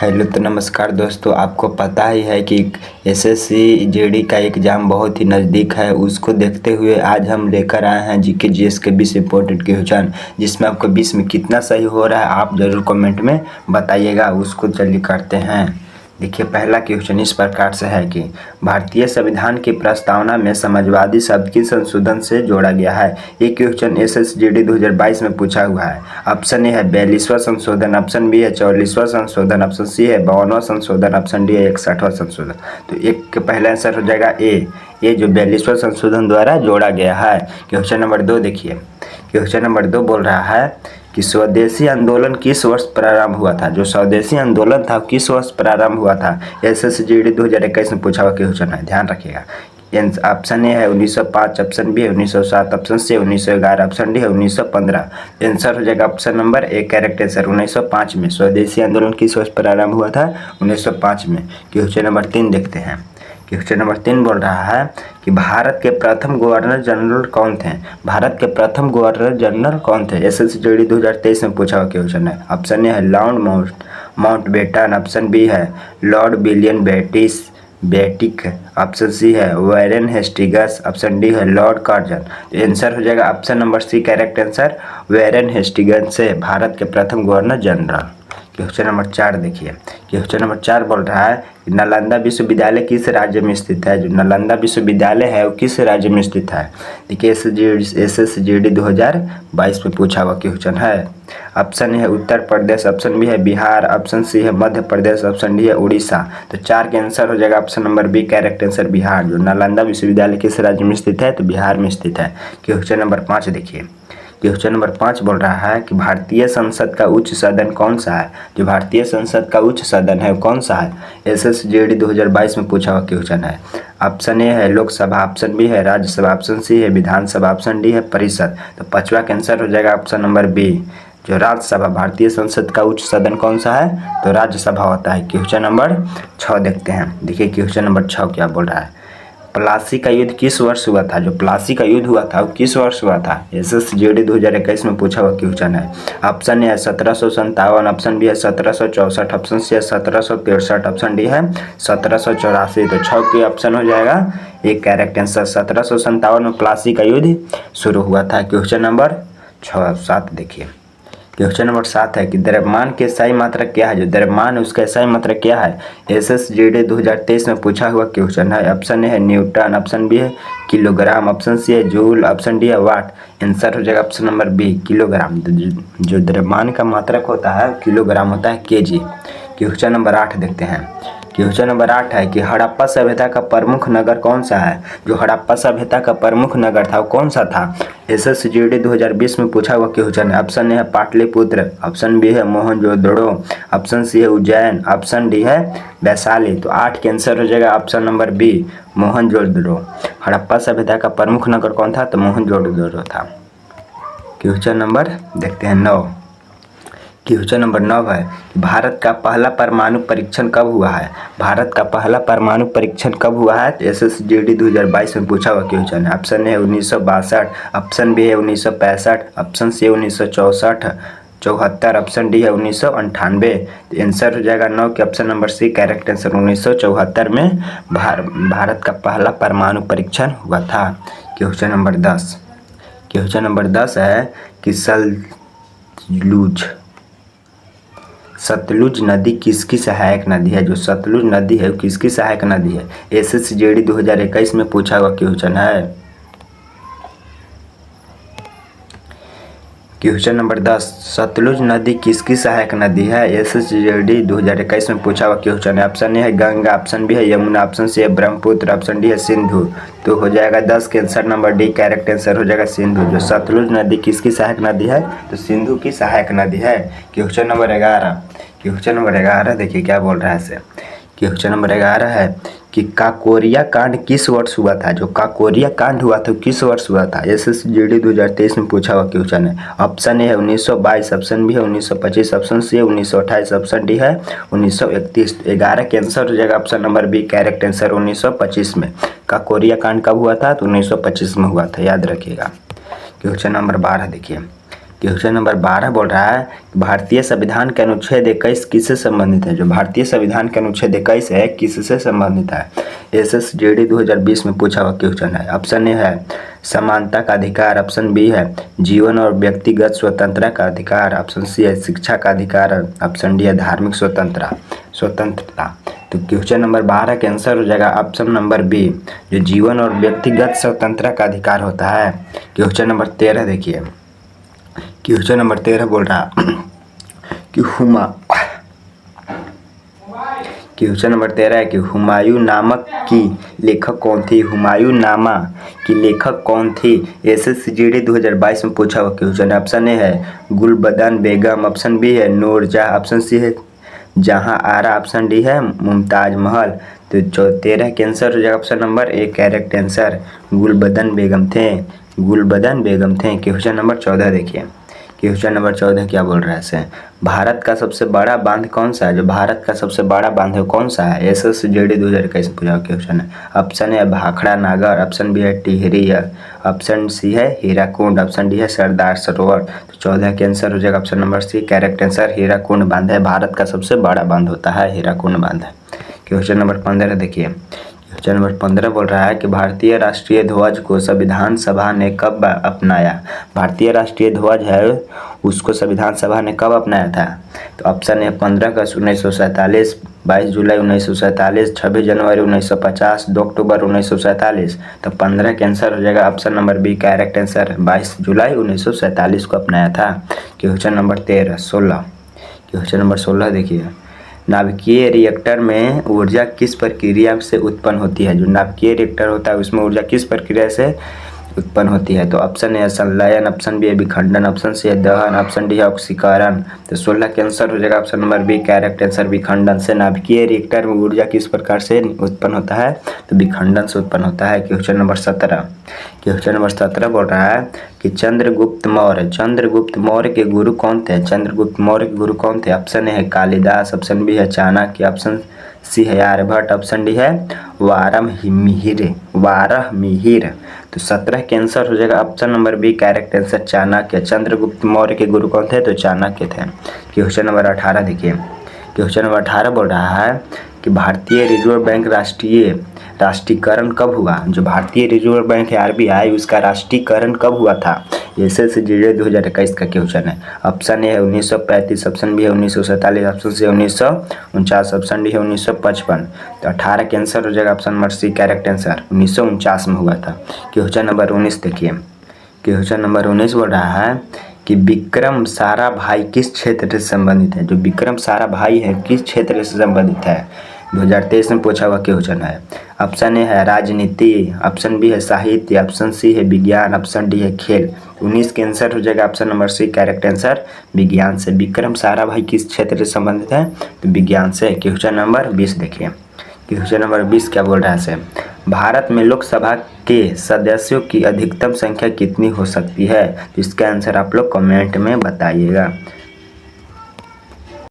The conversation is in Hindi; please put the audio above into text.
हेलो तो नमस्कार दोस्तों, आपको पता ही है कि एसएससी जीडी का एग्ज़ाम बहुत ही नज़दीक है। उसको देखते हुए आज हम लेकर आए हैं जीके जीएस के 20 इंपॉर्टेंट क्वेश्चन, जिसमें आपको 20 में कितना सही हो रहा है आप ज़रूर कमेंट में बताइएगा। उसको चलिए करते हैं। देखिए, पहला क्वेश्चन इस प्रकार से है कि भारतीय संविधान की प्रस्तावना में समाजवादी शब्द किस संशोधन से जोड़ा गया है। ये क्वेश्चन एसएसजीडी 2022 में पूछा हुआ है। ऑप्शन ए है 42वां संशोधन, ऑप्शन बी है 44वां संशोधन, ऑप्शन सी है 52वां संशोधन, ऑप्शन डी है 61वां संशोधन। तो एक के पहला आंसर हो जाएगा ए, ये जो 42वां संशोधन द्वारा जोड़ा गया है। क्वेश्चन नंबर 2 देखिए, क्वेश्चन नंबर 2 बोल रहा है कि स्वदेशी आंदोलन किस वर्ष प्रारंभ हुआ था। जो स्वदेशी आंदोलन था किस वर्ष प्रारंभ हुआ था, एसएसजीडी 2021 में पूछा हुआ क्वेश्चन है, ध्यान रखिएगा। ऑप्शन ए है 1905, ऑप्शन बी है 1907, ऑप्शन सी 1911, ऑप्शन डी है 1915। आंसर हो जाएगा option number A, correct answer 1905 में। स्वदेशी आंदोलन किस वर्ष प्रारंभ हुआ था, 1905 में। क्वेश्चन नंबर 3 देखते हैं। क्वेश्चन नंबर 3 बोल रहा है कि भारत के प्रथम गवर्नर जनरल कौन थे। भारत के प्रथम गवर्नर जनरल कौन थे, एसएसजीडी 2023 में पूछा हुआ क्वेश्चन है। ऑप्शन ए है लॉर्ड माउंटबेटन, ऑप्शन बी है lord William Bentinck, option C है वैरन हेस्टिंग्स, ऑप्शन डी है लॉर्ड कार्जन। तो आंसर हो जाएगा option number C, correct answer Warren Hastings से भारत के प्रथम गवर्नर जनरल। क्वेश्चन नंबर 4 देखिए, क्वेश्चन नंबर 4 बोल रहा है कि नालंदा विश्वविद्यालय किस राज्य में स्थित है। जो नालंदा विश्वविद्यालय है वो किस राज्य में स्थित है। देखिए, एसएसजीडी 2022 में पूछा हुआ क्वेश्चन है। ऑप्शन है उत्तर प्रदेश, ऑप्शन बी है बिहार, ऑप्शन सी है मध्य प्रदेश, ऑप्शन डी है उड़ीसा। तो 4 के आंसर हो जाएगा option number B, correct answer Bihar. जो नालंदा विश्वविद्यालय किस राज्य में स्थित है, तो बिहार में स्थित है। क्वेश्चन नंबर 5 देखिए, क्वेश्चन नंबर 5 बोल रहा है कि भारतीय संसद का उच्च सदन कौन सा है। जो भारतीय संसद का उच्च सदन है वो कौन सा है, एसएसजीडी 2022 में पूछा हुआ क्वेश्चन है। ऑप्शन ए है लोकसभा, ऑप्शन बी है राज्यसभा, ऑप्शन सी है विधानसभा, ऑप्शन डी है परिषद। तो 5वां का आंसर हो जाएगा ऑप्शन नंबर बी, जो राज्यसभा। भारतीय संसद का उच्च सदन कौन सा है, तो राज्यसभा होता है। क्वेश्चन नंबर 6 देखते हैं। देखिए, क्वेश्चन नंबर 6 क्या बोल रहा है, प्लासी का युद्ध किस वर्ष हुआ था। जो प्लासी का युद्ध हुआ था वो किस वर्ष हुआ था, एसएसजीडी 2021 में पूछा हुआ क्वेश्चन है। ऑप्शन ए है 1757, ऑप्शन बी है 1764, ऑप्शन सी है 1763, ऑप्शन डी है 1784। तो 6 के ऑप्शन हो जाएगा एक, करेक्ट आंसर 1757 में प्लासी का युद्ध शुरू हुआ था। क्वेश्चन नंबर 7 देखिए, क्वेश्चन नंबर 7 है कि द्रव्यमान की सही मात्रा क्या है। जो द्रव्यमान है उसका सही मात्रा क्या है, एसएसजीडी 2023 में पूछा हुआ क्वेश्चन है। ऑप्शन ए है न्यूटन, ऑप्शन बी है किलोग्राम, ऑप्शन सी है जूल, ऑप्शन डी है वाट। आंसर हो जाएगा ऑप्शन नंबर बी, किलोग्राम। जो द्रव्यमान का मात्रक होता है किलोग्राम होता है, केजी। क्वेश्चन नंबर 8 देखते हैं। क्वेश्चन नंबर 8 है कि हड़प्पा सभ्यता का प्रमुख नगर कौन सा है। जो हड़प्पा सभ्यता का प्रमुख नगर था वो कौन सा था, एसएसजीडी 2020 में पूछा हुआ क्वेश्चन है। ऑप्शन ए है पाटलिपुत्र, ऑप्शन बी है मोहनजोदड़ो, ऑप्शन सी है उज्जैन, ऑप्शन डी है वैशाली। तो 8 के आंसर हो जाएगा option number B, Mohenjodaro. Harappa सभ्यता का प्रमुख नगर कौन था, तो मोहनजोदड़ो था। क्वेश्चन नंबर देखते हैं 9। क्वेश्चन नंबर 9 है कि भारत का पहला परमाणु परीक्षण कब हुआ है। भारत का पहला परमाणु परीक्षण कब हुआ है, तो एसएसजीडी 2022 में पूछा हुआ क्वेश्चन है। ऑप्शन है 1962, ऑप्शन बी है 1965, ऑप्शन सी 1964, ऑप्शन डी है 1998। तो आंसर हो जाएगा 9 के option number C, correct answer 1974 में भारत का पहला परमाणु परीक्षण हुआ था। क्वेश्चन नंबर 10, क्वेश्चन नंबर 10 है कि सतलुज नदी किसकी सहायक नदी है। जो सतलुज नदी है वो किसकी सहायक नदी है, एसएसजीडी 2021 में पूछा हुआ क्वेश्चन है। क्वेश्चन नंबर 10, सतलुज नदी किसकी सहायक नदी है, एसएसजीडी 2021 में पूछा हुआ क्वेश्चन है। ऑप्शन ए है गंगा, ऑप्शन बी है यमुना, ऑप्शन सी है ब्रह्मपुत्र, ऑप्शन डी है सिंधु। तो हो जाएगा 10 के answer number D, correct answer हो जाएगा सिंधु। जो सतलुज नदी किसकी सहायक नदी है, तो सिंधु की सहायक नदी है। क्वेश्चन नंबर 11, क्वेश्चन नंबर 11 देखिए क्या बोल रहा है इसे। क्वेश्चन नंबर 11 है कि काकोरिया कांड किस वर्ष हुआ था। जो काकोरिया कांड हुआ था किस वर्ष हुआ था, एसएसजीडी 2023 में पूछा हुआ क्वेश्चन है। ऑप्शन ए है 1922, ऑप्शन बी है 1925, ऑप्शन सी है 1928, ऑप्शन डी है 1931। 11 के आंसर हो जाएगा option number B, correct answer 1925 में। काकोरिया कांड कब हुआ था, तो 1925 में हुआ था, याद रखिएगा। क्वेश्चन नंबर 12 देखिए, क्वेश्चन नंबर 12 बोल रहा है भारतीय संविधान के अनुच्छेद 21 किससे संबंधित है। जो भारतीय संविधान के अनुच्छेद 21 है किससे संबंधित है। SSGD 2020 में पूछा हुआ क्वेश्चन है। ऑप्शन ए है समानता का अधिकार, ऑप्शन बी है जीवन और व्यक्तिगत स्वतंत्रता का अधिकार, ऑप्शन सी है शिक्षा का अधिकार, ऑप्शन डी है धार्मिक स्वतंत्रता। तो क्वेश्चन नंबर 12 के आंसर हो जाएगा ऑप्शन नंबर बी, जो जीवन और व्यक्तिगत स्वतंत्रता का अधिकार होता है। क्वेश्चन नंबर 13 देखिए। क्वेश्चन नंबर 13 बोल रहा कि क्वेश्चन नंबर 13 है कि हुमायूं नामक की लेखक कौन थी। हुमायूं नामा की लेखक कौन थी। SSGD 2022 में पूछा हुआ क्वेश्चन। ऑप्शन ए है गुलबदन बेगम, ऑप्शन बी है नूरजहां, ऑप्शन सी है जहां आरा, ऑप्शन डी है मुमताज महल। तो जो 13 के आंसर हो जाएगा option number A correct answer Gulbadan Begum थे। क्वेश्चन नंबर 14 देखिए। क्वेश्चन नंबर 14 क्या बोल रहा है इसे। भारत का सबसे बड़ा बांध कौन सा है। जो भारत का सबसे बड़ा बांध है कौन सा है। SSGD 2021 पूछा हुआ क्वेश्चन है। ऑप्शन ए भाखड़ा नागर, ऑप्शन बी है टिहरी, ऑप्शन सी है हीराकुंड, ऑप्शन डी है सरदार सरोवर। तो 14 के आंसर हो जाएगा option number C correct answer Hirakud बांध है। भारत का सबसे बड़ा बांध होता है हीराकुंड बांध है। क्वेश्चन नंबर 15 देखिए। क्वेश्चन नंबर 15 बोल रहा है कि भारतीय राष्ट्रीय ध्वज को संविधान सभा ने कब अपनाया। भारतीय राष्ट्रीय ध्वज है उसको संविधान सभा ने कब अपनाया था। तो ऑप्शन है 15 अगस्त 1947, 22 जुलाई 1947, 26 जनवरी 1950, 2 अक्टूबर 1947। तो 15 के आंसर हो जाएगा option number B correct answer 22 जुलाई 1947 को अपनाया था। Question number 16। क्वेश्चन नंबर 16 देखिए। नाभिकीय रिएक्टर में ऊर्जा किस प्रक्रिया से उत्पन्न होती है। जो नाभिकीय रिएक्टर होता है उसमें ऊर्जा किस प्रक्रिया से उत्पन्न होती है। तो ऑप्शन है संलयन, ऑप्शन बी है विखंडन, ऑप्शन सी है दहन, ऑप्शन डी है ऑक्सीकरण। तो 16 के आंसर हो जाएगा option number B correct answer विखंडन से। नाभिकीय रिएक्टर में ऊर्जा किस प्रकार से उत्पन्न होता है तो विखंडन से उत्पन्न होता है। Question number 17। क्वेश्चन नंबर 17 बोल रहा है कि चंद्रगुप्त मौर्य के गुरु कौन थे। चंद्रगुप्त मौर्य के गुरु कौन थे। ऑप्शन ए है कालिदास, ऑप्शन बी है चाणक्य, ऑप्शन सी है आर्यभट्ट, ऑप्शन डी है वाराहमिहिर। तो 17 के आंसर हो जाएगा option number B correct answer Chanakya. Chandragupta Maurya के गुरु कौन थे तो चाणक्य थे। क्वेश्चन नंबर 18 देखिए। क्वेश्चन नंबर 18 बोल रहा है कि भारतीय रिजर्व बैंक राष्ट्रीयकरण कब हुआ। जो भारतीय रिजर्व बैंक है RBI उसका राष्ट्रीयकरण कब हुआ था। SSGD 2021 का क्वेश्चन है। ऑप्शन ए है 1935, ऑप्शन बी है 1947, ऑप्शन सी 1949, ऑप्शन डी है 1955। तो 18 के आंसर हो जाएगा option number C correct answer 1949 में हुआ था। क्वेश्चन नंबर 19 देखिए। क्वेश्चन नंबर 19 बोल रहा है कि विक्रम साराभाई किस क्षेत्र से संबंधित है। जो विक्रम साराभाई है किस क्षेत्र से संबंधित है। 2023 में पूछा हुआ क्वेश्चन है। ऑप्शन ए है राजनीति, ऑप्शन बी है साहित्य, ऑप्शन सी है विज्ञान, ऑप्शन डी है खेल। 19 के आंसर हो जाएगा option number C correct answer विज्ञान से। विक्रम साराभाई किस क्षेत्र से संबंधित है तो विज्ञान से। क्वेश्चन नंबर 20 देखिए। क्वेश्चन नंबर 20 क्या बोल रहा है से। भारत में लोकसभा के सदस्यों की अधिकतम संख्या कितनी हो सकती है। तो इसका आंसर आप लोग कमेंट में बताइएगा।